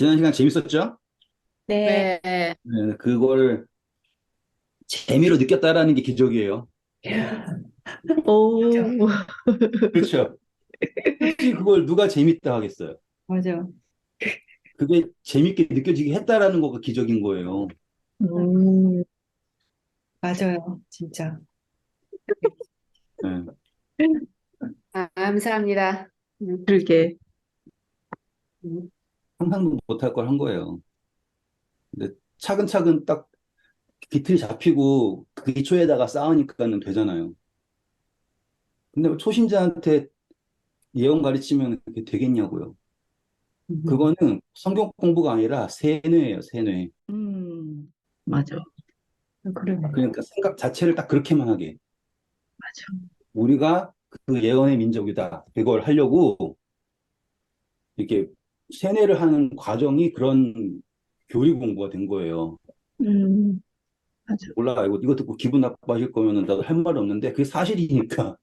지난 시간 재밌었죠? 네. 네. 네, 그걸 재미로 느꼈다라는 게 기적이에요. 오, 그렇죠. 솔직히 그걸 누가 재밌다 하겠어요. 맞아. 그게 재밌게 느껴지게 했다라는 거가 기적인 거예요. 음, 맞아요. 진짜. 네, 감사합니다. 그러게. 음, 상상도 못할 걸 한 거예요. 근데 차근차근 딱 비틀이 잡히고 그 기초에다가 쌓으니까는 되잖아요. 근데 초신자한테 예언 가르치면 그게 되겠냐고요. 음. 그거는 성경 공부가 아니라 세뇌예요, 세뇌. 맞아. 그러네. 그러니까 생각 자체를 딱 그렇게만 하게. 맞아. 우리가 그 예언의 민족이다. 그걸 하려고 이렇게 세뇌를 하는 과정이 그런 교리 공부가 된 거예요. 음, 맞아. 몰라, 이거 듣고 기분 나빠질 거면은 나도 할 말 없는데 그게 사실이니까.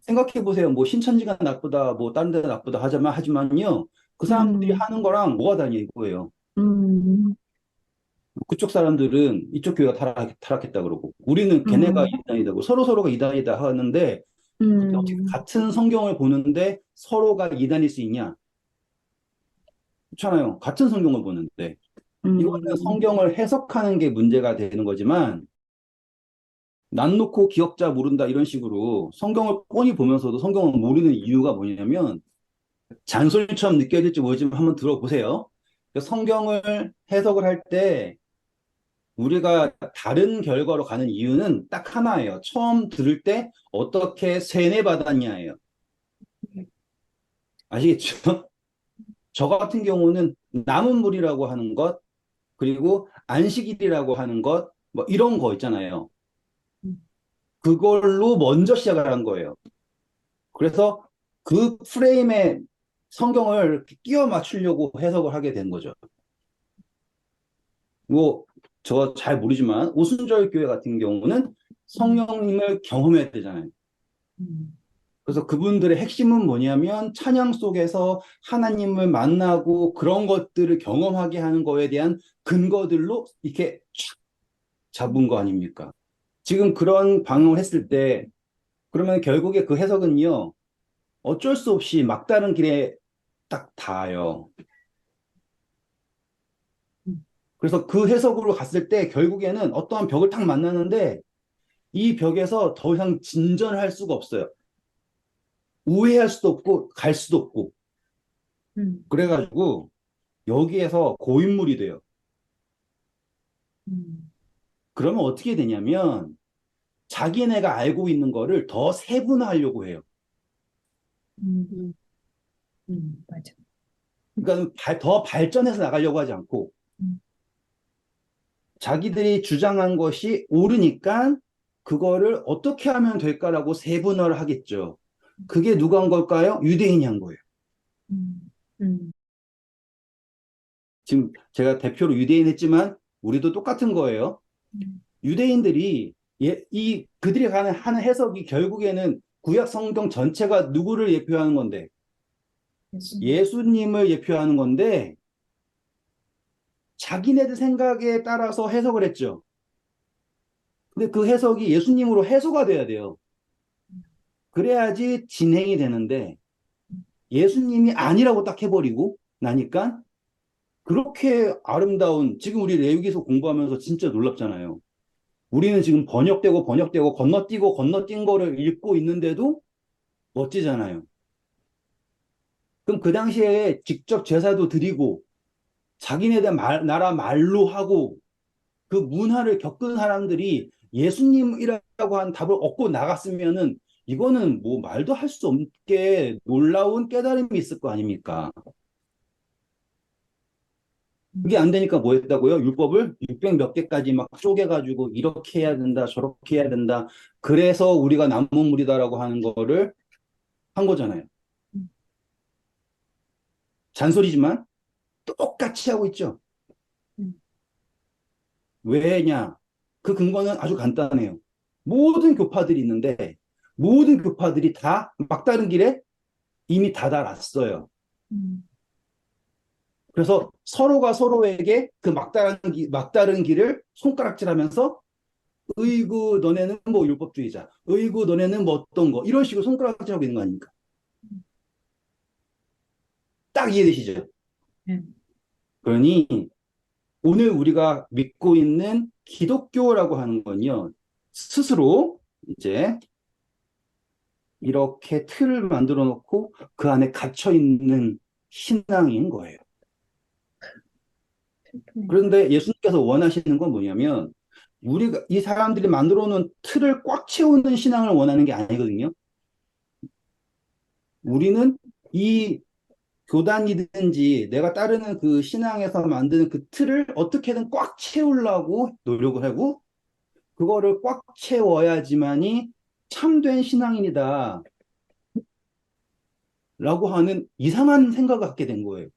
생각해 보세요. 뭐 신천지가 나쁘다, 뭐 다른 데 나쁘다 하지만요. 그 사람들이 음, 하는 거랑 뭐가 다르냐 이거예요. 음, 그쪽 사람들은 이쪽 교회가 타락했다 그러고 우리는 걔네가 음, 이단이다고 서로가 이단이다 하는데 그게 어떻게 음, 같은 성경을 보는데 서로가 이단일 수 있냐? 그렇잖아요. 같은 성경을 보는데. 이거는 음, 성경을 해석하는 게 문제가 되는 거지만, 난 놓고 기억자 모른다 이런 식으로 성경을 뻔히 보면서도 성경을 모르는 이유가 뭐냐면, 잔소리처럼 느껴질지 모르지만 한번 들어보세요. 성경을 해석을 할 때 우리가 다른 결과로 가는 이유는 딱 하나예요. 처음 들을 때 어떻게 세뇌받았냐예요. 아시겠죠? 저 같은 경우는 남은 물이라고 하는 것, 그리고 안식일이라고 하는 것, 뭐 이런 거 있잖아요. 그걸로 먼저 시작을 한 거예요. 그래서 그 프레임에 성경을 끼워 맞추려고 해석을 하게 된 거죠. 뭐, 저 잘 모르지만, 오순절 교회 같은 경우는 성령님을 경험해야 되잖아요. 음, 그래서 그분들의 핵심은 뭐냐면, 찬양 속에서 하나님을 만나고 그런 것들을 경험하게 하는 거에 대한 근거들로 이렇게 촥 잡은 거 아닙니까? 지금 그런 방향을 했을 때, 그러면 결국에 그 해석은요, 어쩔 수 없이 막다른 길에 딱 닿아요. 그래서 그 해석으로 갔을 때 결국에는 어떠한 벽을 딱 만나는데 이 벽에서 더 이상 진전을 할 수가 없어요. 우회할 수도 없고 갈 수도 없고. 음, 그래가지고 여기에서 고인물이 돼요. 음, 그러면 어떻게 되냐면 자기네가 알고 있는 거를 더 세분화하려고 해요. 음, 음. 맞아. 그러니까 더 발전해서 나가려고 하지 않고 음, 자기들이 주장한 것이 옳으니까 그거를 어떻게 하면 될까라고 세분화를 하겠죠. 그게 누가 한 걸까요? 유대인이 한 거예요. 음, 음, 지금 제가 대표로 유대인 했지만 우리도 똑같은 거예요. 음, 유대인들이 그들이 하는 해석이 결국에는 구약 성경 전체가 누구를 예표하는 건데 예수님. 예수님을 예표하는 건데 자기네들 생각에 따라서 해석을 했죠. 근데 그 해석이 예수님으로 해소가 돼야 돼요. 그래야지 진행이 되는데 예수님이 아니라고 딱 해버리고 나니까 그렇게 아름다운 지금 우리 레위기서 공부하면서 진짜 놀랍잖아요. 우리는 지금 번역되고 건너뛰고 건너뛴 거를 읽고 있는데도 멋지잖아요. 그럼 그 당시에 직접 제사도 드리고 자기네들 나라 말로 하고 그 문화를 겪은 사람들이 예수님이라고 한 답을 얻고 나갔으면은 이거는 뭐 말도 할 수 없게 놀라운 깨달음이 있을 거 아닙니까? 그게 안 되니까 뭐 했다고요? 율법을 600 몇 개까지 막 쪼개가지고 이렇게 해야 된다, 저렇게 해야 된다. 그래서 우리가 남은 물이다라고 하는 거를 한 거잖아요. 음, 잔소리지만 똑같이 하고 있죠. 음, 왜냐? 그 근거는 아주 간단해요. 모든 교파들이 있는데 모든 교파들이 다 막다른 길에 이미 다다랐어요. 음, 그래서 서로가 서로에게 그 막다른 길을 손가락질하면서 으이구 너네는 뭐 율법주의자, 으이구 너네는 뭐 어떤 거 이런 식으로 손가락질하고 있는 거 아닙니까? 딱 이해되시죠? 네. 그러니 오늘 우리가 믿고 있는 기독교라고 하는 건요, 스스로 이제 이렇게 틀을 만들어 놓고 그 안에 갇혀 있는 신앙인 거예요. 슬프네. 그런데 예수님께서 원하시는 건 뭐냐면 우리가 이 사람들이 만들어 놓은 틀을 꽉 채우는 신앙을 원하는 게 아니거든요. 우리는 이 교단이든지 내가 따르는 그 신앙에서 만드는 그 틀을 어떻게든 꽉 채우려고 노력을 하고 그거를 꽉 채워야지만이 참된 신앙인이다 라고 하는 이상한 생각을 갖게 된 거예요.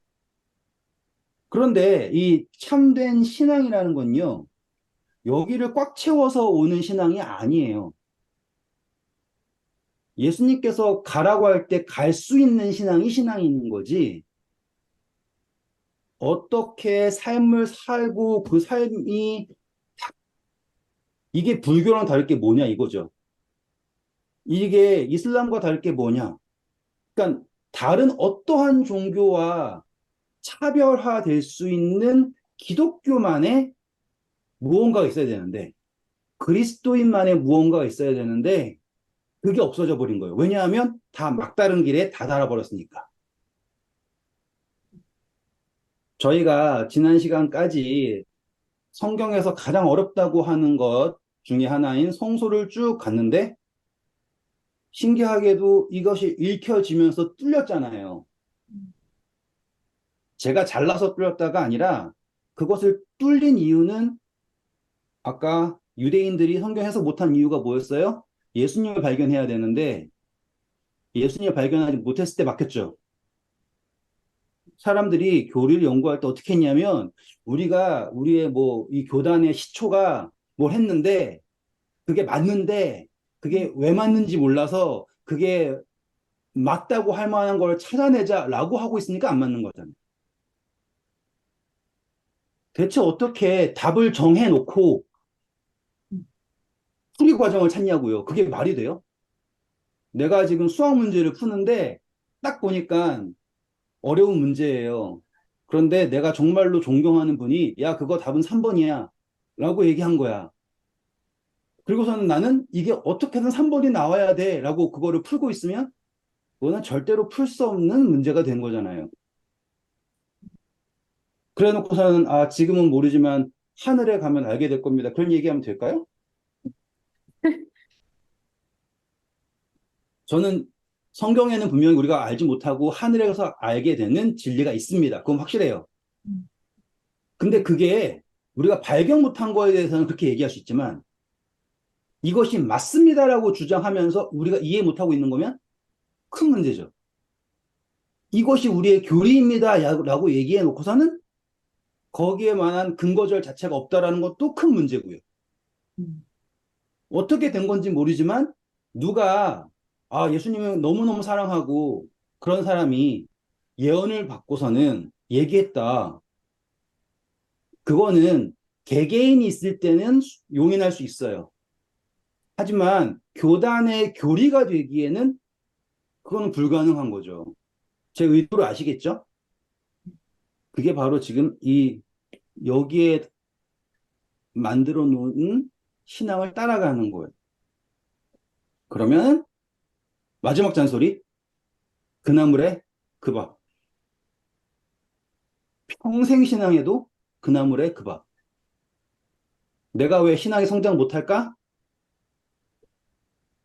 그런데 이 참된 신앙이라는 건요, 여기를 꽉 채워서 오는 신앙이 아니에요. 예수님께서 가라고 할 때 갈 수 있는 신앙이 신앙인 거지, 어떻게 삶을 살고 그 삶이, 이게 불교랑 다를 게 뭐냐 이거죠. 이게 이슬람과 다를 게 뭐냐. 그러니까 다른 어떠한 종교와 차별화될 수 있는 기독교만의 무언가가 있어야 되는데, 그리스도인만의 무언가가 있어야 되는데, 그게 없어져 버린 거예요. 왜냐하면 다 막다른 길에 다 달아버렸으니까. 저희가 지난 시간까지 성경에서 가장 어렵다고 하는 것 중에 하나인 성소를 쭉 갔는데, 신기하게도 이것이 읽혀지면서 뚫렸잖아요. 제가 잘나서 뚫렸다가 아니라 그것을 뚫린 이유는 아까 유대인들이 성경 해석 못한 이유가 뭐였어요? 예수님을 발견해야 되는데 예수님을 발견하지 못했을 때 막혔죠. 사람들이 교리를 연구할 때 어떻게 했냐면 우리가 우리의 뭐 이 교단의 시초가 뭘 했는데 그게 맞는데 그게 왜 맞는지 몰라서 그게 맞다고 할 만한 걸 찾아내자라고 하고 있으니까 안 맞는 거잖아요. 대체 어떻게 답을 정해놓고 풀이 과정을 찾냐고요. 그게 말이 돼요? 내가 지금 수학 문제를 푸는데 딱 보니까 어려운 문제예요. 그런데 내가 정말로 존경하는 분이 야, 그거 답은 3번이야 라고 얘기한 거야. 그리고서는 나는 이게 어떻게든 3번이 나와야 돼 라고 그거를 풀고 있으면 그거는 절대로 풀 수 없는 문제가 된 거잖아요. 그래 놓고서는 아, 지금은 모르지만 하늘에 가면 알게 될 겁니다. 그런 얘기하면 될까요? 저는 성경에는 분명히 우리가 알지 못하고 하늘에서 알게 되는 진리가 있습니다. 그건 확실해요. 음. 근데 그게 우리가 발견 못한 거에 대해서는 그렇게 얘기할 수 있지만 이것이 맞습니다라고 주장하면서 우리가 이해 못하고 있는 거면 큰 문제죠. 이것이 우리의 교리입니다 라고 얘기해 놓고서는 거기에 관한 근거절 자체가 없다라는 것도 큰 문제고요. 음. 어떻게 된 건지 모르지만 누가 아, 예수님을 너무너무 사랑하고 그런 사람이 예언을 받고서는 얘기했다. 그거는 개개인이 있을 때는 용인할 수 있어요. 하지만 교단의 교리가 되기에는 그거는 불가능한 거죠. 제 의도를 아시겠죠? 그게 바로 지금 이 여기에 만들어 놓은 신앙을 따라가는 거예요. 그러면 마지막 잔소리 그 나물에 그 밥. 평생 신앙에도 그 나물에 그 밥. 내가 왜 신앙이 성장 못할까?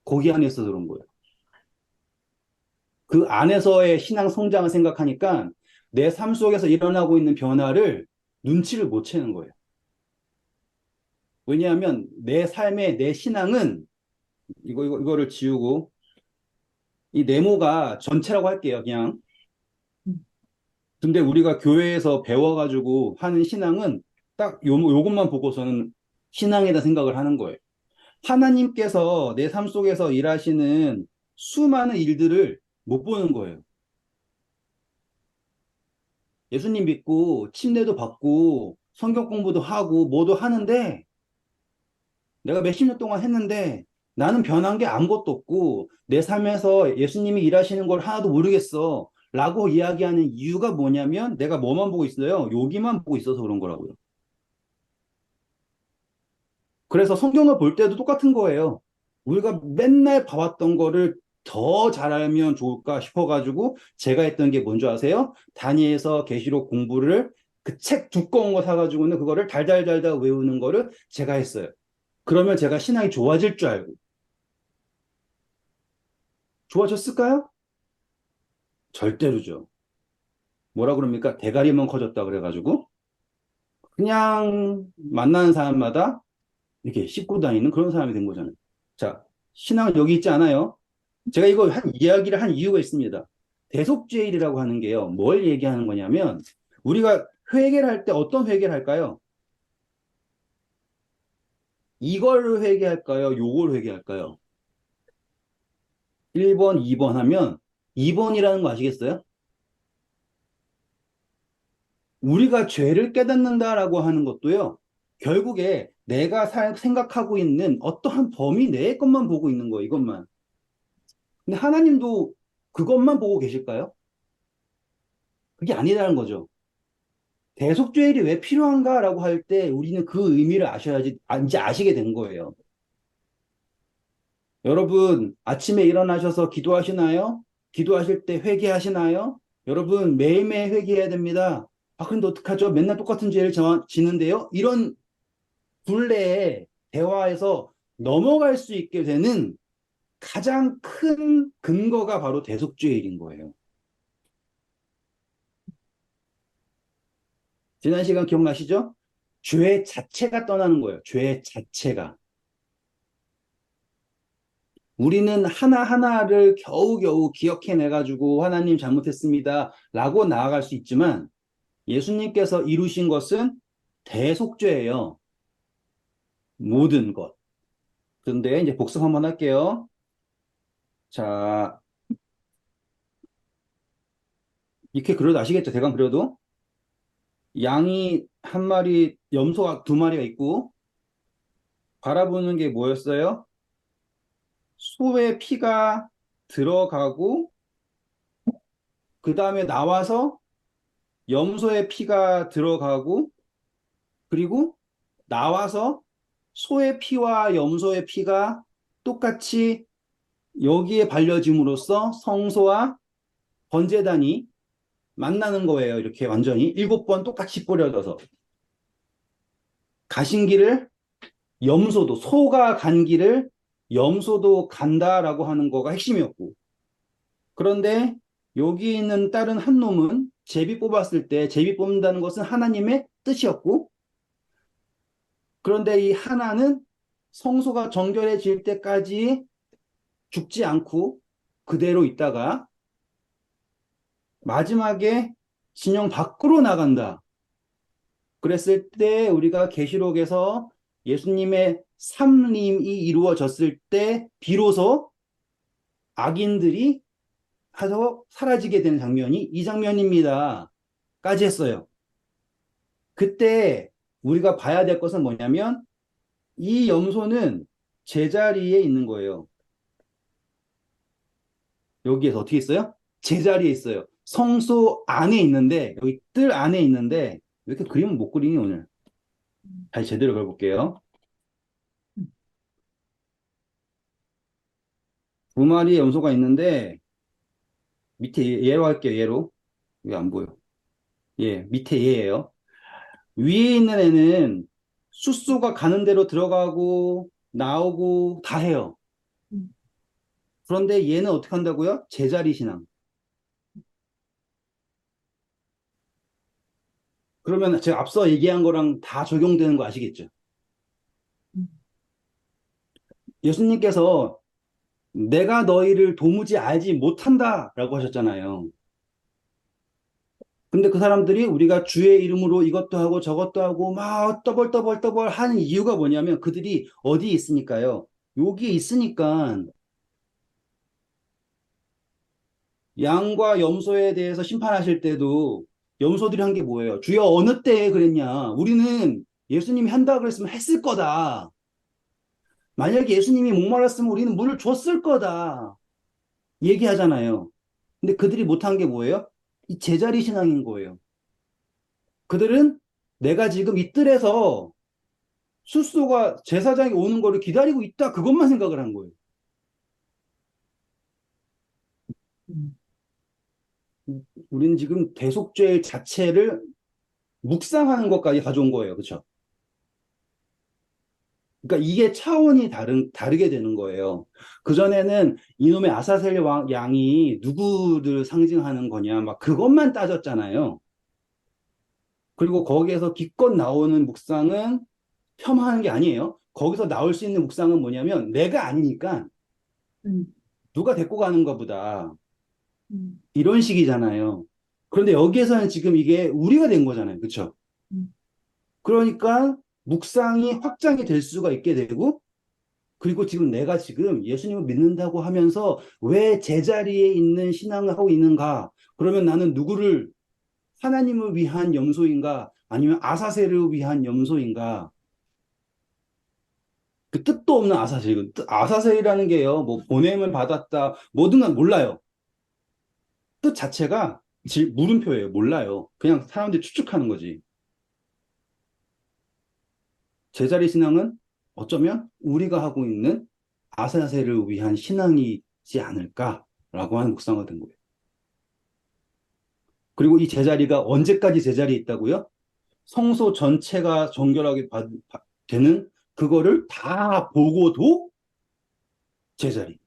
거기 안에서 그런 거예요. 그 안에서의 신앙 성장을 생각하니까 내 삶 속에서 일어나고 있는 변화를 눈치를 못 채는 거예요. 왜냐하면 내 삶의 내 신앙은 이거를 지우고 이 네모가 전체라고 할게요. 그냥. 음. 근데 우리가 교회에서 배워가지고 하는 신앙은 딱 요것만 보고서는 신앙이다 생각을 하는 거예요. 하나님께서 내 삶 속에서 일하시는 수많은 일들을 못 보는 거예요. 예수님 믿고 침례도 받고 성경 공부도 하고 뭐도 하는데 내가 몇십 년 동안 했는데 나는 변한 게 아무것도 없고 내 삶에서 예수님이 일하시는 걸 하나도 모르겠어. 라고 이야기하는 이유가 뭐냐면 내가 뭐만 보고 있어요? 여기만 보고 있어서 그런 거라고요. 그래서 성경을 볼 때도 똑같은 거예요. 우리가 맨날 봐왔던 거를 더 잘 알면 좋을까 싶어가지고 제가 했던 게 뭔지 아세요? 단위에서 계시록 공부를 그 책 두꺼운 거 사가지고는 그거를 달달달달 외우는 거를 제가 했어요. 그러면 제가 신앙이 좋아질 줄 알고. 좋아졌을까요? 절대로죠. 뭐라 그럽니까? 대가리만 커졌다 그래가지고 그냥 만나는 사람마다 이렇게 씹고 다니는 그런 사람이 된 거잖아요. 자, 신앙은 여기 있지 않아요? 제가 이거 한 이야기를 한 이유가 있습니다. 대속죄일이라고 하는 게요. 뭘 얘기하는 거냐면 우리가 회개를 할 때 어떤 회개를 할까요? 이걸 회개할까요? 요걸 회개할까요? 1번, 2번 하면 2번이라는 거 아시겠어요? 우리가 죄를 깨닫는다라고 하는 것도요. 결국에 내가 생각하고 있는 어떠한 범위 내의 것만 보고 있는 거예요. 이것만. 근데 하나님도 그것만 보고 계실까요? 그게 아니라는 거죠. 대속죄일이 왜 필요한가라고 할 때 우리는 그 의미를 아셔야지, 이제 아시게 된 거예요. 여러분, 아침에 일어나셔서 기도하시나요? 기도하실 때 회개하시나요? 여러분, 매일매일 회개해야 됩니다. 아, 근데 어떡하죠? 맨날 똑같은 죄를 지는데요? 이런 굴레의 대화에서 넘어갈 수 있게 되는 가장 큰 근거가 바로 대속죄일인 거예요. 지난 시간 기억나시죠? 죄 자체가 떠나는 거예요. 죄 자체가. 우리는 하나하나를 겨우겨우 기억해내가지고 하나님 잘못했습니다. 라고 나아갈 수 있지만 예수님께서 이루신 것은 대속죄예요. 모든 것. 그런데 이제 복습 한번 할게요. 자, 이렇게 그려도 아시겠죠? 대강 그려도. 양이 한 마리, 염소가 두 마리가 있고 바라보는 게 뭐였어요? 소의 피가 들어가고 그 다음에 나와서 염소의 피가 들어가고 그리고 나와서 소의 피와 염소의 피가 똑같이 여기에 발려짐으로써 성소와 번제단이 만나는 거예요. 이렇게 완전히 7번 똑같이 뿌려져서 가신 길을 염소도 소가 간 길을 염소도 간다라고 하는 거가 핵심이었고 그런데 여기 있는 다른 한 놈은 제비 뽑았을 때 제비 뽑는다는 것은 하나님의 뜻이었고 그런데 이 하나는 성소가 정결해질 때까지 죽지 않고 그대로 있다가 마지막에 진영 밖으로 나간다. 그랬을 때 우리가 계시록에서 예수님의 삼림이 이루어졌을 때 비로소 악인들이 해서 사라지게 되는 장면이 이 장면입니다. 까지 했어요. 그때 우리가 봐야 될 것은 뭐냐면 이 염소는 제자리에 있는 거예요. 여기에서 어떻게 있어요? 제자리에 있어요. 성소 안에 있는데 여기 뜰 안에 있는데 왜 이렇게 그림을 못 그리니 오늘? 다시 제대로 그려볼게요. 두 마리의 염소가 있는데 밑에 얘로 할게요. 얘로. 이게 안 보여. 예, 밑에 얘예요. 위에 있는 애는 숫소가 가는 대로 들어가고 나오고 다 해요. 그런데 얘는 어떻게 한다고요? 제자리 신앙. 그러면 제가 앞서 얘기한 거랑 다 적용되는 거 아시겠죠? 예수님께서 내가 너희를 도무지 알지 못한다라고 하셨잖아요. 근데 그 사람들이 우리가 주의 이름으로 이것도 하고 저것도 하고 막 떠벌떠벌 하는 이유가 뭐냐면 그들이 어디에 있으니까요. 여기에 있으니까 양과 염소에 대해서 심판하실 때도 염소들이 한 게 뭐예요? 주여 어느 때에 그랬냐? 우리는 예수님이 한다 그랬으면 했을 거다. 만약에 예수님이 목말랐으면 우리는 물을 줬을 거다. 얘기하잖아요. 근데 그들이 못한 게 뭐예요? 이 제자리 신앙인 거예요. 그들은 내가 지금 이 뜰에서 숫소가 제사장이 오는 거를 기다리고 있다. 그것만 생각을 한 거예요. 음, 우리는 지금 대속죄 자체를 묵상하는 것까지 가져온 거예요. 그렇죠? 그러니까 이게 차원이 다르게 되는 거예요. 그전에는 이놈의 아사셀 양이 누구를 상징하는 거냐, 막 그것만 따졌잖아요. 그리고 거기에서 기껏 나오는 묵상은 폄하하는 게 아니에요. 거기서 나올 수 있는 묵상은 뭐냐면 내가 아니니까 음, 누가 데리고 가는가 보다. 음, 이런 식이잖아요. 그런데 여기에서는 지금 이게 우리가 된 거잖아요. 그렇죠? 음, 그러니까 묵상이 확장이 될 수가 있게 되고 그리고 지금 내가 지금 예수님을 믿는다고 하면서 왜 제자리에 있는 신앙을 하고 있는가? 그러면 나는 누구를 하나님을 위한 염소인가? 아니면 아사세를 위한 염소인가? 그 뜻도 없는 아사세. 아사세라는 게요. 뭐 보냄을 받았다. 뭐든 간 몰라요. 뜻 자체가 물음표예요. 몰라요. 그냥 사람들이 추측하는 거지. 제자리 신앙은 어쩌면 우리가 하고 있는 아사세를 위한 신앙이지 않을까라고 하는 묵상을 든 거예요. 그리고 이 제자리가 언제까지 제자리에 있다고요? 성소 전체가 정결하게 되는 그거를 다 보고도 제자리.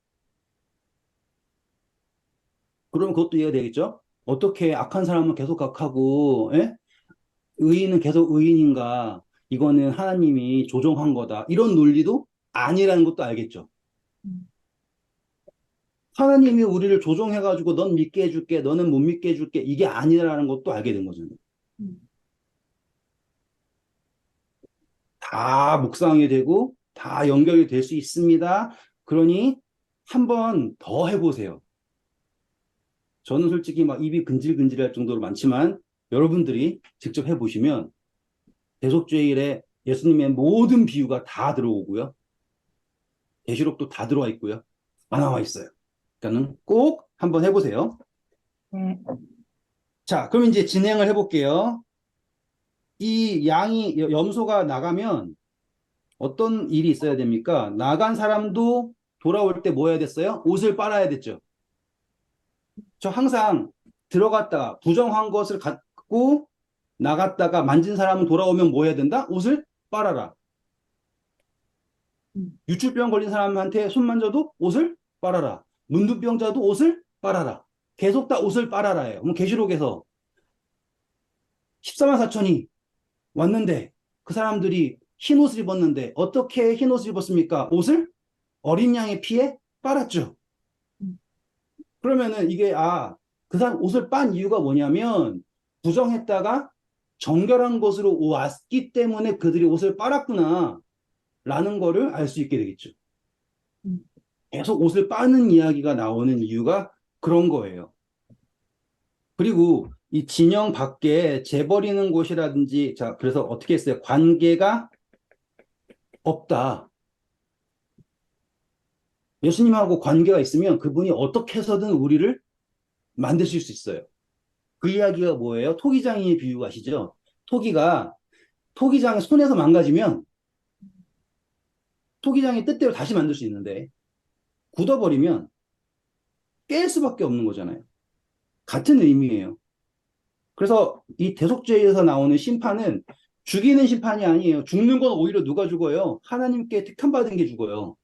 그러면 그것도 이해가 되겠죠? 어떻게 악한 사람은 계속 악하고, 예? 의인은 계속 의인인가? 이거는 하나님이 조종한 거다. 이런 논리도 아니라는 것도 알겠죠? 음, 하나님이 우리를 조종해가지고 넌 믿게 해줄게, 너는 못 믿게 해줄게. 이게 아니라는 것도 알게 된 거잖아요. 음, 다 묵상이 되고 다 연결이 될 수 있습니다. 그러니 한번 더 해보세요. 저는 솔직히 막 입이 근질근질할 정도로 많지만 여러분들이 직접 해보시면 대속죄일에 예수님의 모든 비유가 다 들어오고요. 계시록도 다 들어와 있고요. 다 나와 있어요. 그러니까는 꼭 한번 해보세요. 네, 자, 그럼 이제 진행을 해볼게요. 이 염소가 나가면 어떤 일이 있어야 됩니까? 나간 사람도 돌아올 때 뭐 해야 됐어요? 옷을 빨아야 됐죠. 저 항상 들어갔다가 부정한 것을 갖고 나갔다가 만진 사람은 돌아오면 뭐 해야 된다? 옷을 빨아라. 음, 유출병 걸린 사람한테 손 만져도 옷을 빨아라. 문둥병자도 옷을 빨아라. 계속 다 옷을 빨아라예요. 그럼 계시록에서 14만 4천이 왔는데 그 사람들이 흰 옷을 입었는데 어떻게 흰 옷을 입었습니까? 옷을 어린 양의 피에 빨았죠. 음, 그러면은 이게 그 사람 옷을 빤 이유가 뭐냐면 부정했다가 정결한 것으로 왔기 때문에 그들이 옷을 빨았구나 라는 거를 알 수 있게 되겠죠. 음, 계속 옷을 빠는 이야기가 나오는 이유가 그런 거예요. 그리고 이 진영 밖에 재버리는 곳이라든지 자 그래서 어떻게 했어요? 관계가 없다. 예수님하고 관계가 있으면 그분이 어떻게 해서든 우리를 만드실 수 있어요. 그 이야기가 뭐예요? 토기장의 비유 아시죠? 토기가 토기장이 손에서 망가지면 토기장이 뜻대로 다시 만들 수 있는데 굳어버리면 깰 수밖에 없는 거잖아요. 같은 의미예요. 그래서 이 대속죄에서 나오는 심판은 죽이는 심판이 아니에요. 죽는 건 오히려 누가 죽어요? 하나님께 택함받은 게 죽어요.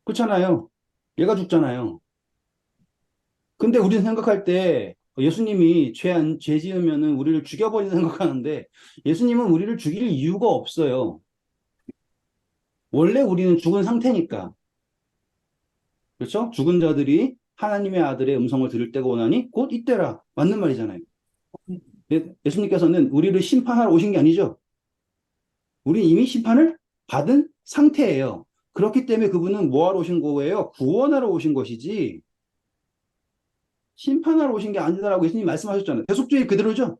그렇잖아요. 얘가 죽잖아요. 근데 우리는 생각할 때 예수님이 죄 지으면은 우리를 죽여버리는 생각하는데 예수님은 우리를 죽일 이유가 없어요. 원래 우리는 죽은 상태니까. 그렇죠? 죽은 자들이 하나님의 아들의 음성을 들을 때가 오나니 곧 이때라. 맞는 말이잖아요. 예수님께서는 우리를 심판하러 오신 게 아니죠. 우리 이미 심판을 받은 상태예요. 그렇기 때문에 그분은 뭐하러 오신 거예요? 구원하러 오신 것이지. 심판하러 오신 게 아니다라고 예수님 말씀하셨잖아요. 대속죄의 그대로죠.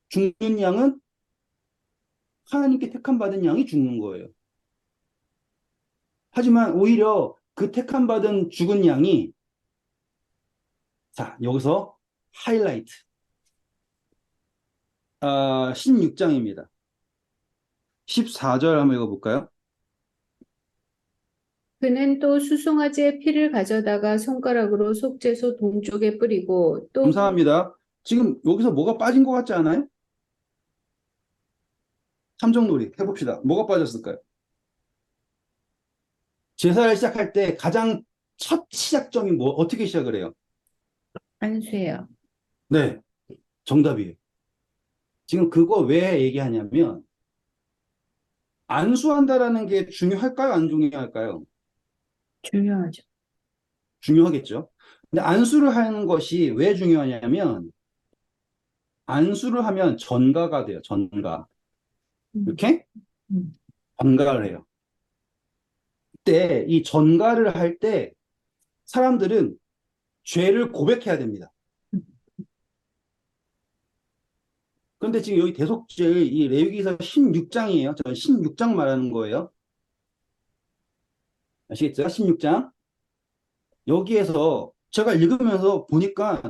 죽는 양은 하나님께 택함 받은 양이 죽는 거예요. 하지만 오히려 그 택함 받은 죽은 양이, 자, 여기서 하이라이트. 16장입니다. 14절 한번 읽어볼까요? 그는 또 수송아지의 피를 가져다가 손가락으로 속죄소 동쪽에 뿌리고 또 감사합니다. 지금 여기서 뭐가 빠진 것 같지 않아요? 참정놀이 해봅시다. 뭐가 빠졌을까요? 제사를 시작할 때 가장 첫 시작점이 어떻게 시작을 해요? 안수해요. 네, 정답이에요. 지금 그거 왜 얘기하냐면, 안수한다라는 게 중요할까요? 안 중요할까요? 중요하죠. 중요하겠죠. 근데 안수를 하는 것이 왜 중요하냐면, 안수를 하면 전가가 돼요. 전가. 음, 이렇게 음, 전가를 해요. 그때 이 전가를 할 때 사람들은 죄를 고백해야 됩니다. 음, 그런데 지금 여기 대속죄 이 레위기서 16장이에요. 저 16장 말하는 거예요. 아시겠죠? 16장. 여기에서 제가 읽으면서 보니까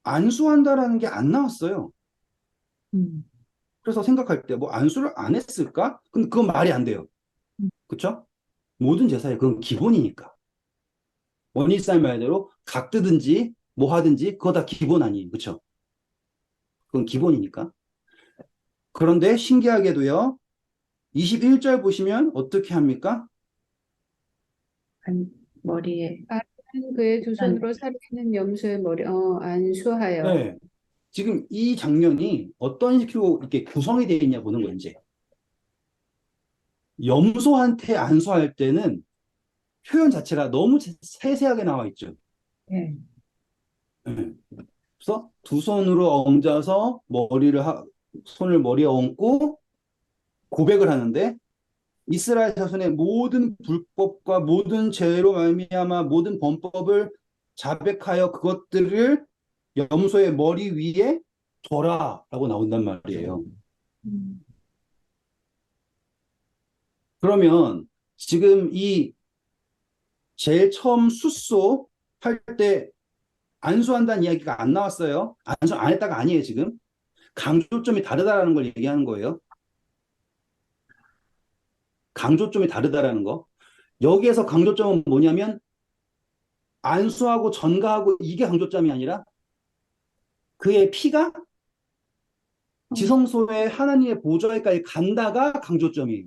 안수한다라는 게 안 나왔어요. 음, 그래서 생각할 때 뭐 안수를 안 했을까? 근데 그건 말이 안 돼요. 음, 그렇죠? 모든 제사에 그건 기본이니까. 원리사님 말대로 각 뜨든지 뭐 하든지 그거 다 기본 아니에요. 그렇죠? 그건 기본이니까. 그런데 신기하게도요. 21절 보시면 어떻게 합니까? 머리에 그의 두 손으로 살아있는 염소의 머리 안수하여 네. 지금 이 장면이 어떤 식으로 이렇게 구성이 되어 있냐 보는 거예요, 이제. 염소한테 안수할 때는 표현 자체가 너무 세세하게 나와 있죠. 네. 네. 그래서 두 손으로 얹어서 손을 머리에 얹고 고백을 하는데 이스라엘 자손의 모든 불법과 모든 죄로 말미암아 모든 범법을 자백하여 그것들을 염소의 머리 위에 둬라라고 나온단 말이에요. 음, 그러면 지금 이 제일 처음 숫소 할 때 안수한다는 이야기가 안 나왔어요. 안수 안 했다가 아니에요, 지금. 강조점이 다르다라는 걸 얘기하는 거예요. 강조점이 다르다라는 거. 여기에서 강조점은 뭐냐면 안수하고 전가하고 이게 강조점이 아니라 그의 피가 지성소의 하나님의 보좌에까지 간다가 강조점이에요.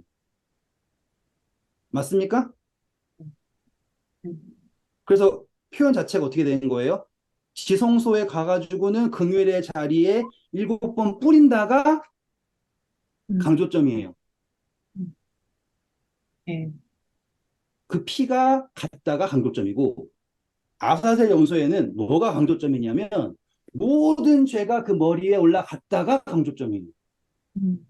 맞습니까? 음, 그래서 표현 자체가 어떻게 되는 거예요? 지성소에 가가지고는 금요일의 자리에 7번 뿌린다가 음, 강조점이에요. 음, 네. 그 피가 갔다가 강조점이고 아사셀 염소에는 뭐가 강조점이냐면 모든 죄가 그 머리에 올라갔다가 강조점이에요. 음,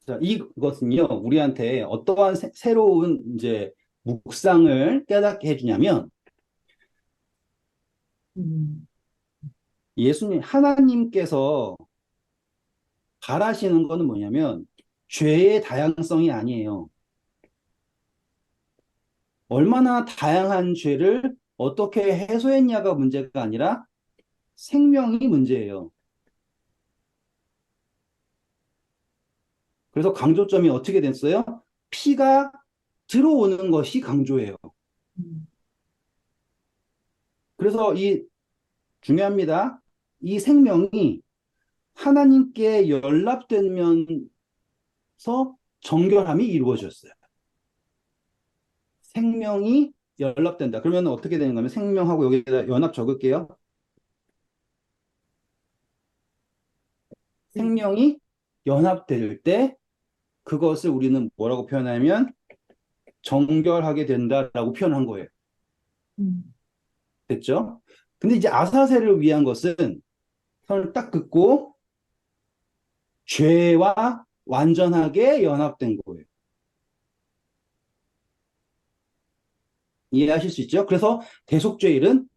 자, 이것은요 우리한테 어떠한 새로운 이제 묵상을 깨닫게 해주냐면 음, 예수님 하나님께서 바라시는 거는 뭐냐면 죄의 다양성이 아니에요. 얼마나 다양한 죄를 어떻게 해소했냐가 문제가 아니라 생명이 문제예요. 그래서 강조점이 어떻게 됐어요? 피가 들어오는 것이 강조예요. 음, 그래서 중요합니다. 이 생명이 하나님께 연락되면서 정결함이 이루어졌어요. 생명이 연락된다. 그러면 어떻게 되는 거면 생명하고 여기다 연합 적을게요. 생명이 연합될 때 그것을 우리는 뭐라고 표현하면 정결하게 된다라고 표현한 거예요. 음, 됐죠? 근데 이제 아사세를 위한 것은 선을 딱 긋고 죄와 완전하게 연합된 거예요. 이해하실 수 있죠? 그래서 대속죄일은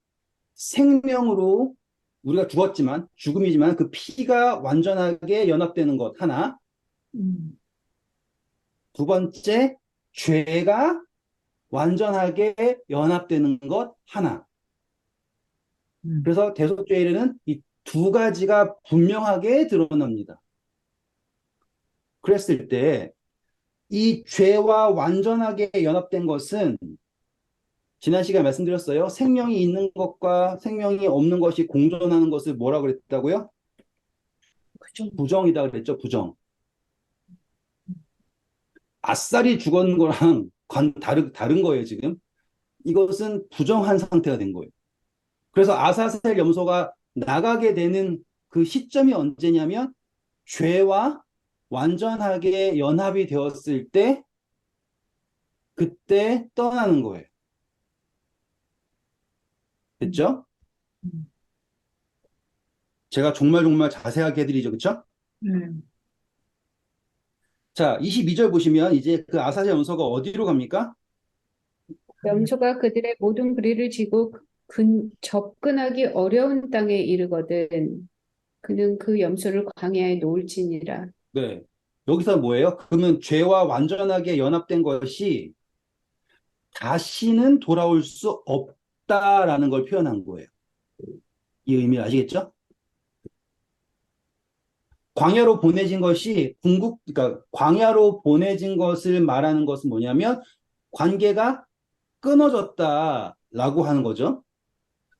생명으로 우리가 죽었지만, 죽음이지만 그 피가 완전하게 연합되는 것 하나. 음, 두 번째, 죄가 완전하게 연합되는 것 하나. 음, 그래서 대속죄일에는 이 두 가지가 분명하게 드러납니다. 그랬을 때 이 죄와 완전하게 연합된 것은 지난 시간에 말씀드렸어요. 생명이 있는 것과 생명이 없는 것이 공존하는 것을 뭐라고 그랬다고요? 그죠. 부정이다 그랬죠, 부정. 아싸리 죽은 거랑 다른 거예요, 지금. 이것은 부정한 상태가 된 거예요. 그래서 아사셀 염소가 나가게 되는 그 시점이 언제냐면 죄와 완전하게 연합이 되었을 때 그때 떠나는 거예요. 음, 됐죠? 음, 제가 정말 자세하게 해드리죠, 그쵸? 음, 자, 22절 보시면 이제 그 아사셀 염소가 어디로 갑니까? 염소가 그들의 모든 무리를 지고 접근하기 어려운 땅에 이르거든. 그는 그 염소를 광야에 놓을지니라. 네. 여기서 뭐예요? 그러면 죄와 완전하게 연합된 것이 다시는 돌아올 수 없다라는 걸 표현한 거예요. 이 의미 아시겠죠? 광야로 보내진 것이 그러니까 광야로 보내진 것을 말하는 것은 뭐냐면 관계가 끊어졌다라고 하는 거죠.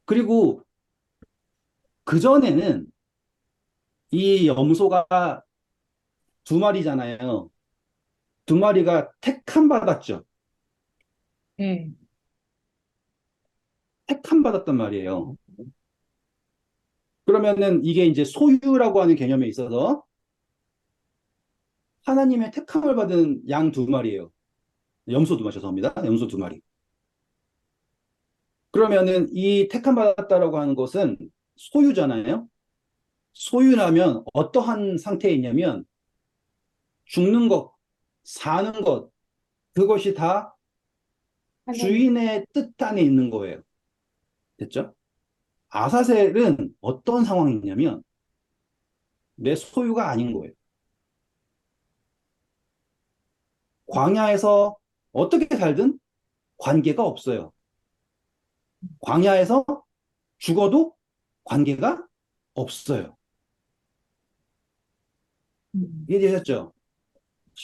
그리고 그전에는 이 염소가 두 마리잖아요. 두 마리가 택함 받았죠. 네, 택함 받았단 말이에요. 그러면은 이게 이제 소유라고 하는 개념에 있어서 하나님의 택함을 받은 양 두 마리예요. 염소 두 마리, 죄송합니다. 염소 두 마리. 그러면은 이 택함 받았다라고 하는 것은 소유잖아요. 소유라면 어떠한 상태에 있냐면 죽는 것, 사는 것, 그것이 다 하나님, 주인의 뜻 안에 있는 거예요. 됐죠? 아사셀은 어떤 상황이냐면 내 소유가 아닌 거예요. 광야에서 어떻게 살든 관계가 없어요. 광야에서 죽어도 관계가 없어요. 음, 이해되셨죠?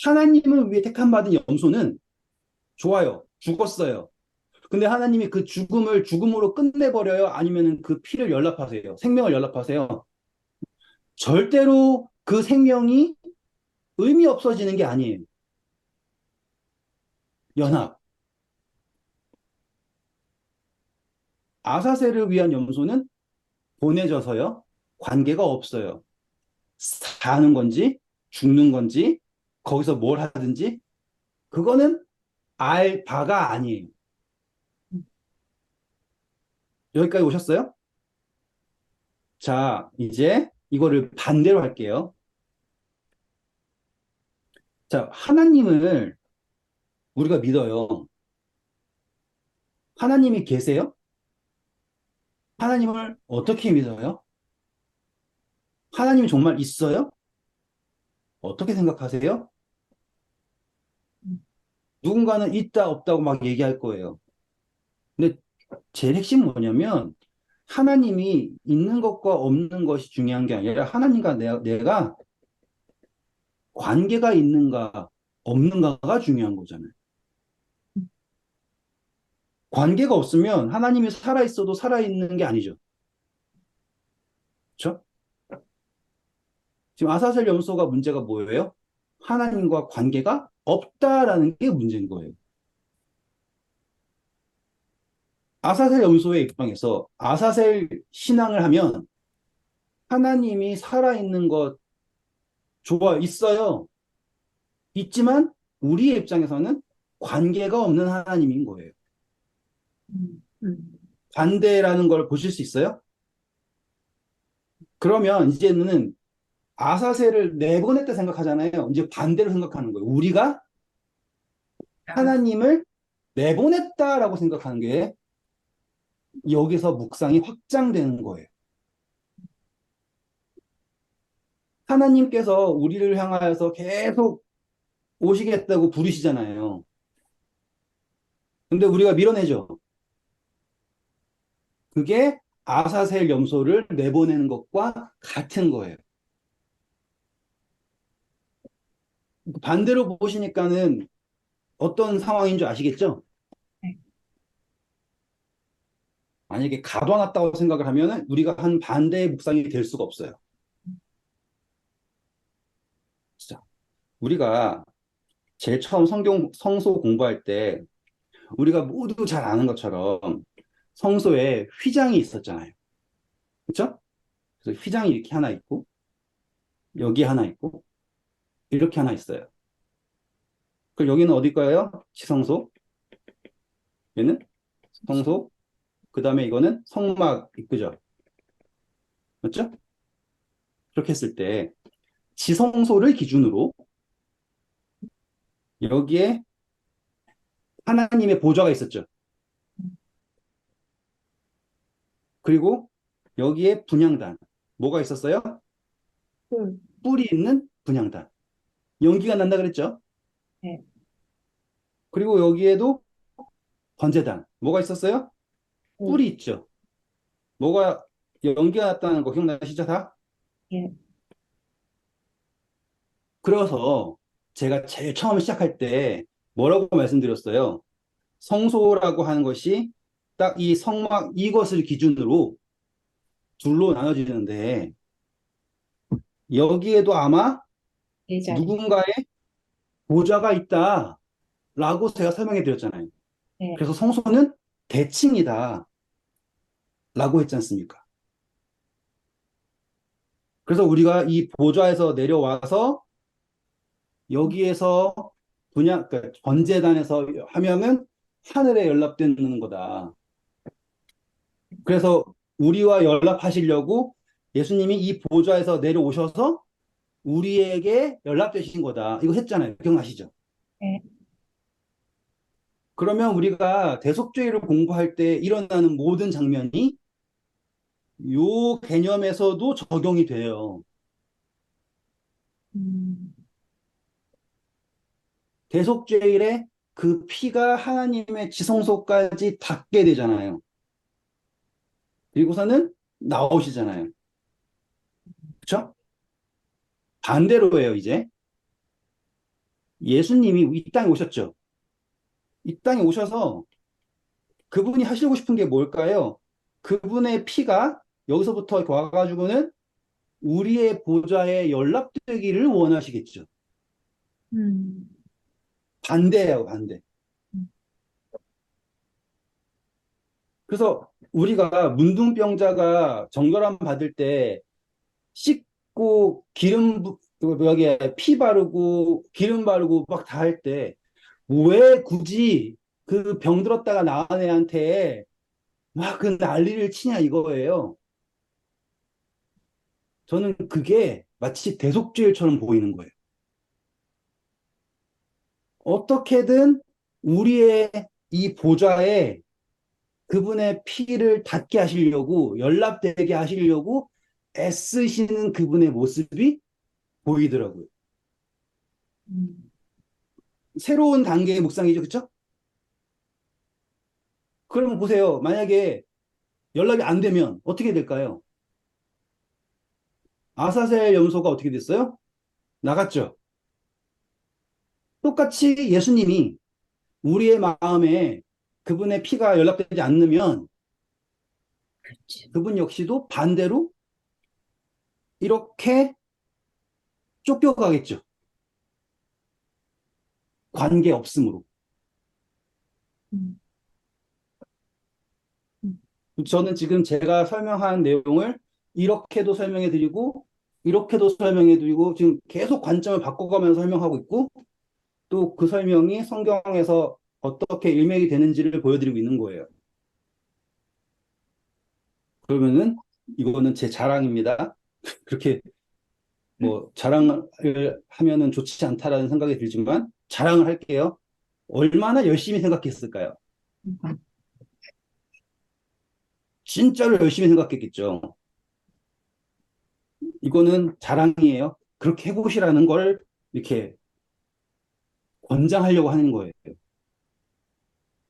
하나님을 위해 택함받은 염소는 좋아요. 죽었어요. 근데 하나님이 그 죽음을 죽음으로 끝내버려요? 아니면 그 피를 연락하세요? 생명을 연락하세요? 절대로 그 생명이 의미 없어지는 게 아니에요. 연합. 아사셀을 위한 염소는 보내져서요. 관계가 없어요. 사는 건지 죽는 건지 거기서 뭘 하든지 그거는 알 바가 아니에요. 여기까지 오셨어요? 자, 이제 이거를 반대로 할게요. 자, 하나님을 우리가 믿어요. 하나님이 계세요? 하나님을 어떻게 믿어요? 하나님이 정말 있어요? 어떻게 생각하세요? 음, 누군가는 있다, 없다고 막 얘기할 거예요. 근데 제일 핵심은 뭐냐면, 하나님이 있는 것과 없는 것이 중요한 게 아니라, 하나님과 내가 관계가 있는가, 없는가가 중요한 거잖아요. 관계가 없으면 하나님이 살아있어도 살아있는 게 아니죠. 그렇죠? 지금 아사셀 염소가 문제가 뭐예요? 하나님과 관계가 없다라는 게 문제인 거예요. 아사셀 염소의 입장에서 아사셀 신앙을 하면 하나님이 살아있는 것 좋아 있어요. 있지만 우리의 입장에서는 관계가 없는 하나님인 거예요. 음, 반대라는 걸 보실 수 있어요? 그러면 이제는 아사셀을 내보냈다 생각하잖아요. 이제 반대로 생각하는 거예요. 우리가 아, 하나님을 내보냈다라고 생각하는 게 여기서 묵상이 확장되는 거예요. 하나님께서 우리를 향하여서 계속 오시겠다고 부르시잖아요. 근데 우리가 밀어내죠. 그게 아사셀 염소를 내보내는 것과 같은 거예요. 반대로 보시니까는 어떤 상황인 줄 아시겠죠? 네. 만약에 가둬놨다고 생각을 하면 우리가 한 반대의 묵상이 될 수가 없어요. 진짜. 우리가 제일 처음 성소 공부할 때 우리가 모두 잘 아는 것처럼 성소에 휘장이 있었잖아요. 그렇죠? 그래서 휘장이 이렇게 하나 있고 여기 하나 있고 이렇게 하나 있어요. 그럼 여기는 어딜까요? 지성소. 얘는 성소. 그 다음에 이거는 성막, 그죠? 맞죠? 그렇게 했을 때 지성소를 기준으로 여기에 하나님의 보좌가 있었죠. 그리고 여기에 분향단. 뭐가 있었어요? 그, 뿔이 있는 분향단. 연기가 난다 그랬죠? 네. 그리고 여기에도 번제단. 뭐가 있었어요? 그, 뿔이 있죠. 뭐가 연기가 났다는 거 기억나시죠, 다? 예. 그래서 제가 제일 처음 시작할 때 뭐라고 말씀드렸어요? 성소라고 하는 것이 딱 이 성막 이것을 기준으로 둘로 나눠지는데 여기에도 아마 제자리. 누군가의 보좌가 있다라고 제가 설명해 드렸잖아요. 네. 그래서 성소는 대칭이다라고 했지 않습니까? 그래서 우리가 이 보좌에서 내려와서 여기에서 그러니까 번제단에서 하면은 하늘에 연락되는 거다. 그래서 우리와 연락하시려고 예수님이 이 보좌에서 내려오셔서 우리에게 연락되신 거다. 이거 했잖아요. 기억나시죠? 네. 그러면 우리가 대속죄를 공부할 때 일어나는 모든 장면이 요 개념에서도 적용이 돼요. 음, 대속죄일에 그 피가 하나님의 지성소까지 닿게 되잖아요. 그리고서는 나오시잖아요. 그렇죠? 반대로 해요, 이제. 예수님이 이 땅에 오셨죠. 이 땅에 오셔서 그분이 하시고 싶은 게 뭘까요? 그분의 피가 여기서부터 이렇게 와가지고는 우리의 보좌에 연락되기를 원하시겠죠. 음, 반대예요, 반대. 음, 그래서 우리가 문둥병자가 정결함 받을 때 씻고 여기에 피 바르고 기름 바르고 막 다 할 때 왜 굳이 그 병들었다가 나은 애한테 막 그 난리를 치냐 이거예요. 저는 그게 마치 대속죄일처럼 보이는 거예요. 어떻게든 우리의 이 보좌에 그분의 피를 닿게 하시려고 연락되게 하시려고 애쓰시는 그분의 모습이 보이더라고요. 음, 새로운 단계의 묵상이죠, 그렇죠? 그러면 보세요. 만약에 연락이 안 되면 어떻게 될까요? 아사셀 염소가 어떻게 됐어요? 나갔죠. 똑같이 예수님이 우리의 마음에 그분의 피가 연락되지 않으면 그렇지. 그분 역시도 반대로 이렇게 쫓겨가겠죠. 관계 없음으로. 음, 음, 저는 지금 제가 설명한 내용을 이렇게도 설명해 드리고, 이렇게도 설명해 드리고, 지금 계속 관점을 바꿔가면서 설명하고 있고, 또 그 설명이 성경에서 어떻게 일맥이 되는지를 보여드리고 있는 거예요. 그러면은 이거는 제 자랑입니다. 그렇게 뭐 자랑을 하면은 좋지 않다라는 생각이 들지만 자랑을 할게요. 얼마나 열심히 생각했을까요? 음. 진짜로 열심히 생각했겠죠. 이거는 자랑이에요. 그렇게 해보시라는 걸 이렇게 권장하려고 하는 거예요.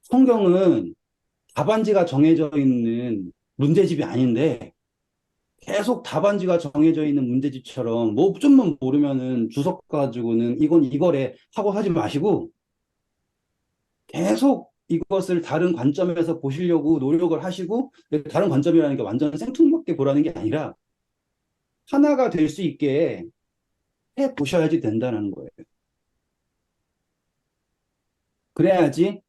성경은 답안지가 정해져 있는 문제집이 아닌데 계속 답안지가 정해져 있는 문제집처럼 뭐 좀만 모르면은 주석 가지고는 이건 이거래 하고 하지 마시고 계속 이것을 다른 관점에서 보시려고 노력을 하시고 다른 관점이라는 게 완전 생뚱맞게 보라는 게 아니라 하나가 될 수 있게 해 보셔야지 된다는 거예요. 그래야지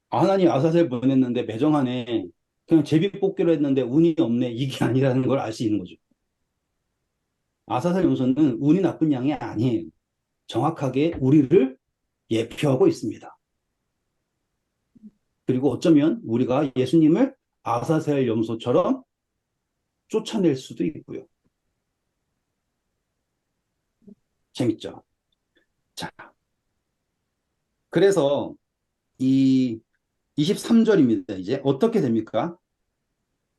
하나님 아사셀 보냈는데 매정하네. 그냥 제비 뽑기로 했는데 운이 없네. 이게 아니라는 걸 알 수 있는 거죠. 아사셀 용서는 운이 나쁜 양이 아니에요. 정확하게 우리를 예표하고 있습니다. 그리고 어쩌면 우리가 예수님을 아사셀 염소처럼 쫓아낼 수도 있고요. 재밌죠? 자, 그래서 이 23절입니다. 이제 어떻게 됩니까?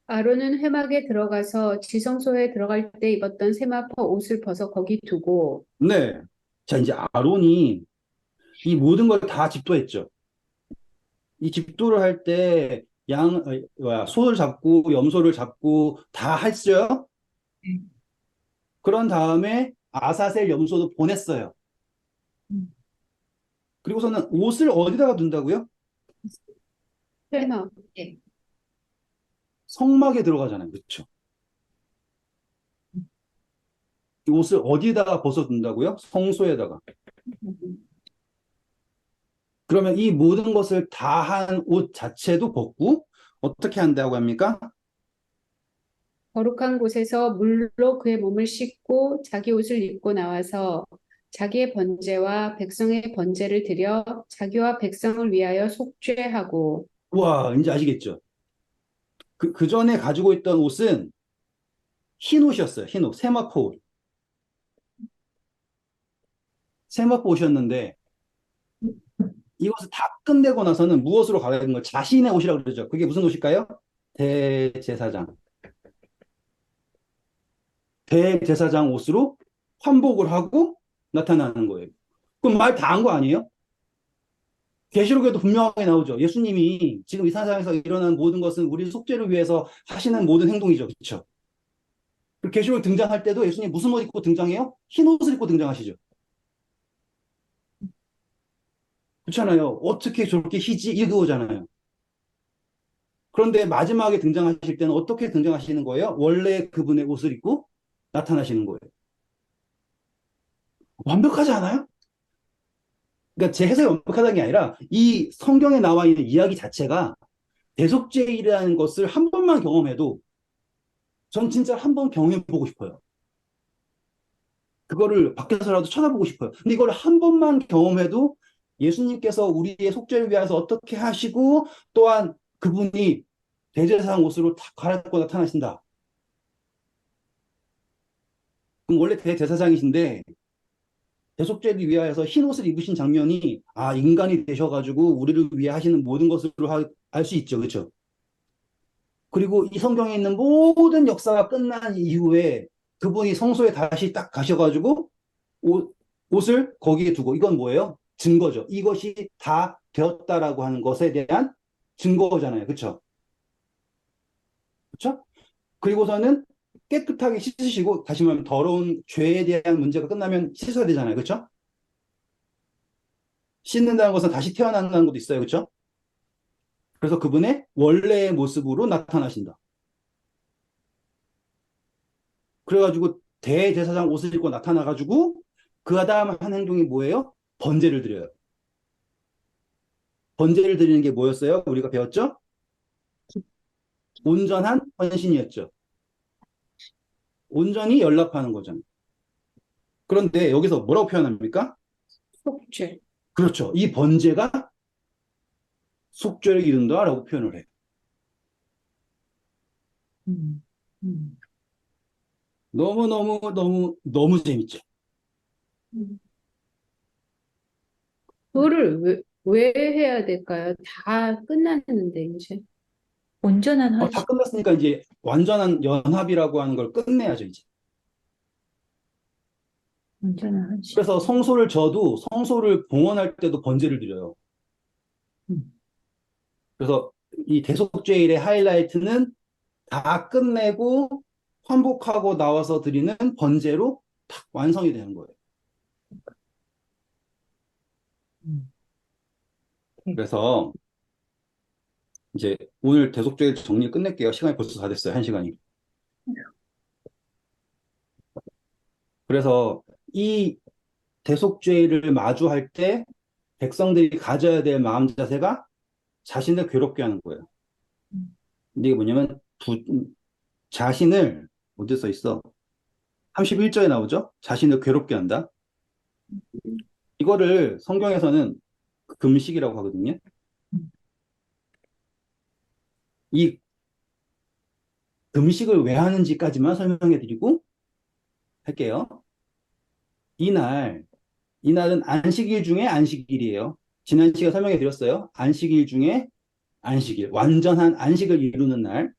아론은 회막에 들어가서 지성소에 들어갈 때 입었던 세마포 옷을 벗어 거기 두고 네. 자, 이제 아론이 이 모든 걸 다 집도했죠. 이 집도를 할 때 소를 잡고 염소를 잡고 다 했어요. 네. 그런 다음에 아사셀 염소도 보냈어요. 음. 그리고서는 옷을 어디다가 둔다고요? 회막 네. 성막에 들어가잖아요. 그렇죠? 이 옷을 어디다가 벗어둔다고요? 성소에다가. 그러면 이 모든 것을 다 한 옷 자체도 벗고 어떻게 한다고 합니까? 거룩한 곳에서 물로 그의 몸을 씻고 자기 옷을 입고 나와서 자기의 번제와 백성의 번제를 드려 자기와 백성을 위하여 속죄하고 와, 이제 아시겠죠? 그 전에 가지고 있던 옷은 흰 옷이었어요. 흰 옷, 세마포 옷. 세마포 옷이었는데 이것을 다 끝내고 나서는 무엇으로 갈아입은 걸 자신의 옷이라고 그러죠. 그게 무슨 옷일까요? 대제사장. 대제사장 옷으로 환복을 하고 나타나는 거예요. 그럼 말 다 한 거 아니에요? 계시록에도 분명하게 나오죠. 예수님이 지금 이 세상에서 일어난 모든 것은 우리 속죄를 위해서 하시는 모든 행동이죠. 그렇죠? 계시록 등장할 때도 예수님 무슨 옷 입고 등장해요? 흰 옷을 입고 등장하시죠. 그렇잖아요. 어떻게 저렇게 희지? 이거잖아요. 그런데 마지막에 등장하실 때는 어떻게 등장하시는 거예요? 원래 그분의 옷을 입고 나타나시는 거예요. 완벽하지 않아요? 그러니까 제 해석이 완벽하다는 게 아니라 이 성경에 나와 있는 이야기 자체가 대속죄이라는 것을 한 번만 경험해도 전 진짜 한 번 경험해보고 싶어요. 그거를 밖에서라도 쳐다보고 싶어요. 근데 이걸 한 번만 경험해도 예수님께서 우리의 속죄를 위해서 어떻게 하시고 또한 그분이 대제사장 옷으로 다 갈아입고 나타나신다. 그럼 원래 대제사장이신데 대속죄를 위하여서 흰 옷을 입으신 장면이 인간이 되셔가지고 우리를 위해 하시는 모든 것으로 알 수 있죠. 그렇죠? 그리고 이 성경에 있는 모든 역사가 끝난 이후에 그분이 성소에 다시 딱 가셔가지고 옷, 옷을 거기에 두고 이건 뭐예요? 증거죠. 이것이 다 되었다라고 하는 것에 대한 증거잖아요. 그렇죠? 그렇죠? 그리고서는 깨끗하게 씻으시고 다시 말하면 더러운 죄에 대한 문제가 끝나면 씻어야 되잖아요. 그렇죠? 씻는다는 것은 다시 태어난다는 것도 있어요. 그렇죠? 그래서 그분의 원래의 모습으로 나타나신다. 그래가지고 대제사장 옷을 입고 나타나가지고 그 다음 한 행동이 뭐예요? 번제를 드려요. 번제를 드리는 게 뭐였어요? 우리가 배웠죠? 온전한 헌신이었죠. 온전히 연락하는 거잖아요. 그런데 여기서 뭐라고 표현합니까? 속죄. 그렇죠. 이 번제가 속죄를 이룬다라고 표현을 해요. 음. 음. 너무 재밌죠. 음. 그거를 왜 왜 해야 될까요? 다 끝났는데, 이제. 온전한 다 헌신, 끝났으니까 이제 완전한 연합이라고 하는 걸 끝내야죠, 이제. 온전한 헌신. 그래서 성소를 져도 성소를 봉헌할 때도 번제를 드려요. 음, 그래서 이 대속죄일의 하이라이트는 다 끝내고 환복하고 나와서 드리는 번제로 딱 완성이 되는 거예요. 음. 네. 그래서 이제 오늘 대속죄일 정리 끝낼게요. 시간이 벌써 다 됐어요. 한 시간이. 그래서 이 대속죄일을 마주할 때 백성들이 가져야 될 마음 자세가 자신을 괴롭게 하는 거예요. 음, 근데 이게 뭐냐면 자신을 어디 써 있어? 31절에 나오죠? 자신을 괴롭게 한다. 이거를 성경에서는 금식이라고 하거든요. 음, 이 금식을 왜 하는지까지만 설명해 드리고 할게요. 이날, 이날은 안식일 중에 안식일이에요. 지난 시간에 설명해 드렸어요. 안식일 중에 안식일, 완전한 안식을 이루는 날.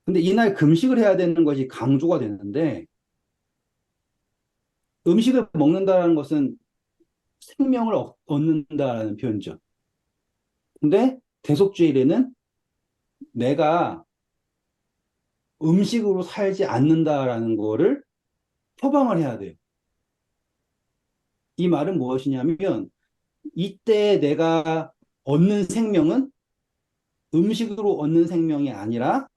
근데 이날 금식을 해야 되는 것이 강조가 되는데, 음식을 먹는다는 것은 생명을 얻는다는 표현이죠. 근데 대속죄일에는 내가 음식으로 살지 않는다라는 거를 표방을 해야 돼요. 이 말은 무엇이냐면, 이때 내가 얻는 생명은 음식으로 얻는 생명이 아니라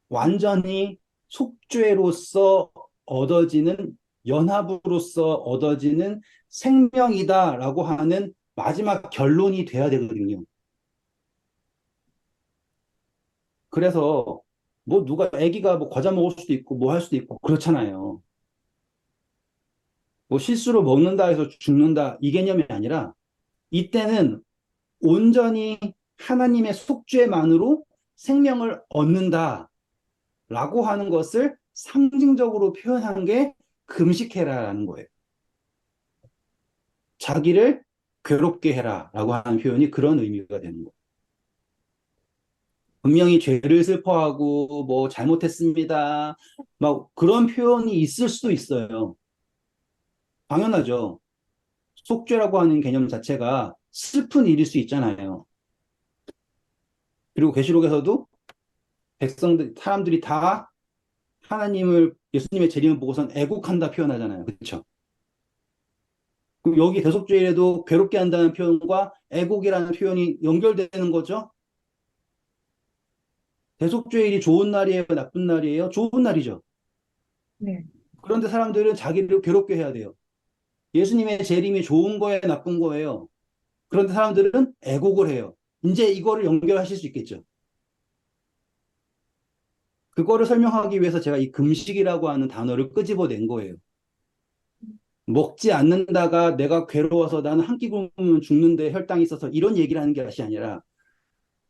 완전히 속죄로서 얻어지는 연합으로서 얻어지는 생명이다라고 하는 마지막 결론이 돼야 되거든요. 그래서 뭐 누가 아기가 뭐 과자 먹을 수도 있고 뭐 할 수도 있고 그렇잖아요. 뭐 실수로 먹는다 해서 죽는다 이 개념이 아니라 이때는 온전히 하나님의 속죄만으로 생명을 얻는다라고 하는 것을 상징적으로 표현한 게 금식해라라는 거예요. 자기를 괴롭게 해라라고 하는 표현이 그런 의미가 되는 거예요. 분명히 죄를 슬퍼하고 뭐 잘못했습니다. 막 그런 표현이 있을 수도 있어요. 당연하죠. 속죄라고 하는 개념 자체가 슬픈 일일 수 있잖아요. 그리고 계시록에서도 백성들, 사람들이 다 하나님을, 예수님의 재림을 보고선 애곡한다 표현하잖아요. 그렇죠? 그럼 여기 대속죄일에도 괴롭게 한다는 표현과 애곡이라는 표현이 연결되는 거죠. 대속죄일이 좋은 날이에요? 나쁜 날이에요? 좋은 날이죠. 네. 그런데 사람들은 자기를 괴롭게 해야 돼요. 예수님의 재림이 좋은 거예요? 나쁜 거예요? 그런데 사람들은 애곡을 해요. 이제 이거를 연결하실 수 있겠죠. 그거를 설명하기 위해서 제가 이 금식이라고 하는 단어를 끄집어낸 거예요. 먹지 않는다가 내가 괴로워서 나는 한 끼 굶으면 죽는데 혈당이 있어서 이런 얘기를 하는 것이 아니라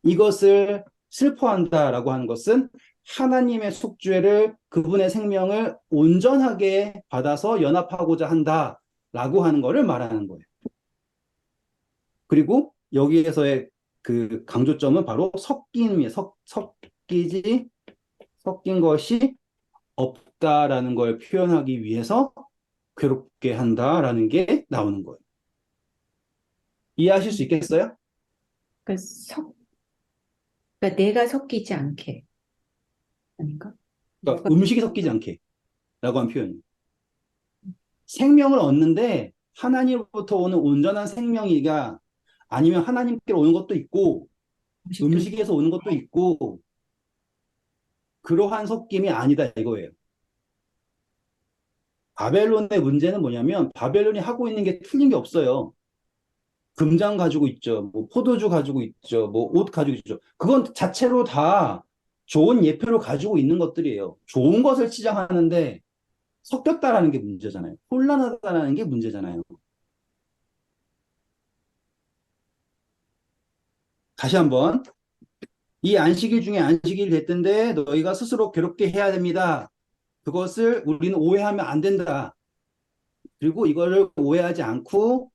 이것을 슬퍼한다라고 하는 것은 하나님의 속죄를 그분의 생명을 온전하게 받아서 연합하고자 한다라고 하는 것을 말하는 거예요. 그리고 여기에서의 그 강조점은 바로 섞임이에요. 섞이지 섞인 것이 없다라는 걸 표현하기 위해서 괴롭게 한다라는 게 나오는 거예요. 이해하실 수 있겠어요? 그러니까 그러니까 내가 섞이지 않게. 아닌가? 그러니까 뭐가, 음식이 섞이지 않게 라고 한 표현이에요. 생명을 얻는데 하나님으로부터 오는 온전한 생명이가 아니면 하나님께로 오는 것도 있고 음식도 음식에서 오는 것도 있고 그러한 섞임이 아니다 이거예요. 바벨론의 문제는 뭐냐면 바벨론이 하고 있는 게 틀린 게 없어요. 금장 가지고 있죠. 뭐 포도주 가지고 있죠. 뭐 옷 가지고 있죠. 그건 자체로 다 좋은 예표를 가지고 있는 것들이에요. 좋은 것을 치장하는데 섞였다라는 게 문제잖아요. 혼란하다라는 게 문제잖아요. 다시 한번 이 안식일 중에 안식일 됐던데 너희가 스스로 괴롭게 해야 됩니다. 그것을 우리는 오해하면 안 된다. 그리고 이거를 오해하지 않고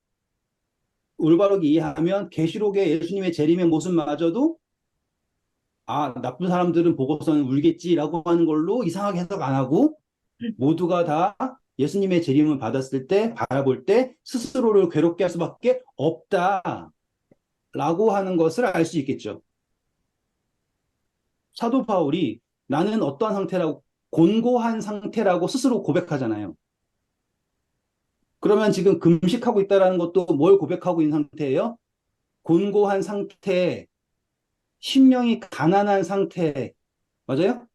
올바르게 이해하면 계시록의 예수님의 재림의 모습마저도 아, 나쁜 사람들은 보고서는 울겠지라고 하는 걸로 이상하게 해석 안 하고 모두가 다 예수님의 재림을 받았을 때 바라볼 때 스스로를 괴롭게 할 수밖에 없다라고 하는 것을 알 수 있겠죠. 사도 바울이 나는 어떠한 상태라고 곤고한 상태라고 스스로 고백하잖아요. 그러면 지금 금식하고 있다는 것도 뭘 고백하고 있는 상태예요? 곤고한 상태, 심령이 가난한 상태, 맞아요?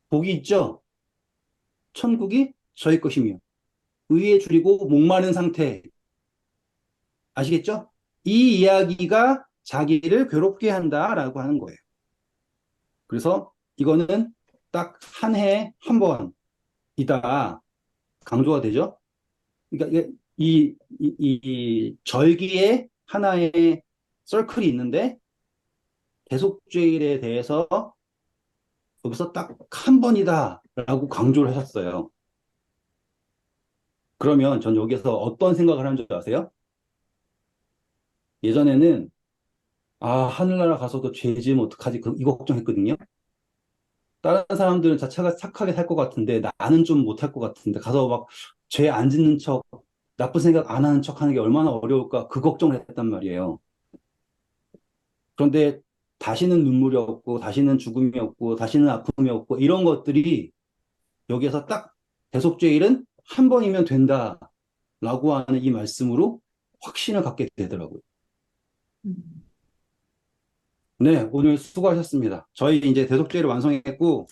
복이 있죠? 천국이 저희 것이며 의에 줄이고 목마른 상태, 아시겠죠? 이 이야기가 자기를 괴롭게 한다라고 하는 거예요. 그래서 이거는 딱 한 해에 한 번이다 강조가 되죠. 그러니까 이 절기에 하나의 서클이 있는데 대속죄일에 대해서 여기서 딱 한 번이다라고 강조를 하셨어요. 그러면 전 여기서 어떤 생각을 하는 줄 아세요? 예전에는 아 하늘나라 가서도 죄 지으면 어떡하지 이 걱정했거든요. 다른 사람들은 자체가 착하게 살 것 같은데 나는 좀 못할 것 같은데 가서 막 죄 안 짓는 척 나쁜 생각 안 하는 척 하는 게 얼마나 어려울까 그 걱정을 했단 말이에요. 그런데 다시는 눈물이 없고 다시는 죽음이 없고 다시는 아픔이 없고 이런 것들이 여기에서 딱 대속죄일은 한 번이면 된다라고 하는 이 말씀으로 확신을 갖게 되더라고요. 음. 네, 오늘 수고하셨습니다. 저희 이제 대속죄를 완성했고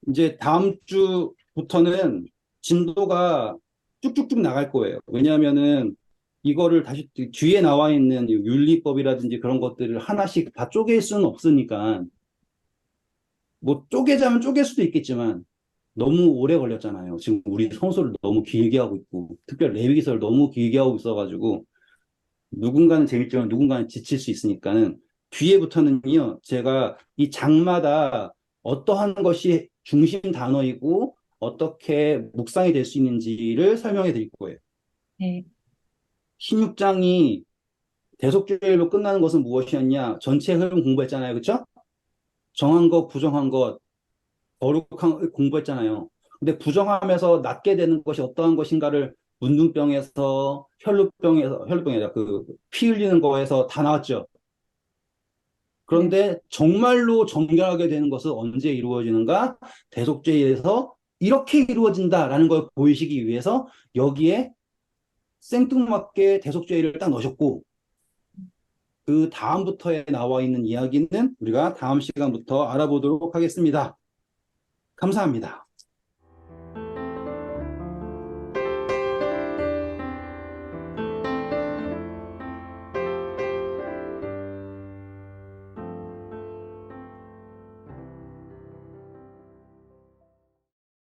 이제 다음 주부터는 진도가 쭉쭉쭉 나갈 거예요. 왜냐하면은 이거를 다시 뒤에 나와 있는 윤리법이라든지 그런 것들을 하나씩 다 쪼갤 수는 없으니까 뭐 쪼개자면 쪼갤 수도 있겠지만 너무 오래 걸렸잖아요. 지금 우리 성소를 너무 길게 하고 있고 특별히 레위기서를 너무 길게 하고 있어가지고 누군가는 재밌지만 누군가는 지칠 수 있으니까는 뒤에부터는요 제가 이 장마다 어떠한 것이 중심 단어이고 어떻게 묵상이 될 수 있는지를 설명해 드릴 거예요. 네. 16장이 대속죄일로 끝나는 것은 무엇이었냐? 전체 흐름 공부했잖아요. 그렇죠? 정한 것, 부정한 것, 거룩한 것 공부했잖아요. 근데 부정하면서 낫게 되는 것이 어떠한 것인가를 문둥병에서 혈루병이 아니라 그 피 흘리는 거에서 다 나왔죠. 네. 그런데 정말로 정결하게 되는 것은 언제 이루어지는가? 대속죄에서 이렇게 이루어진다라는 걸 보이시기 위해서 여기에 생뚱맞게 대속죄를 딱 넣으셨고 그 다음부터에 나와 있는 이야기는 우리가 다음 시간부터 알아보도록 하겠습니다. 감사합니다.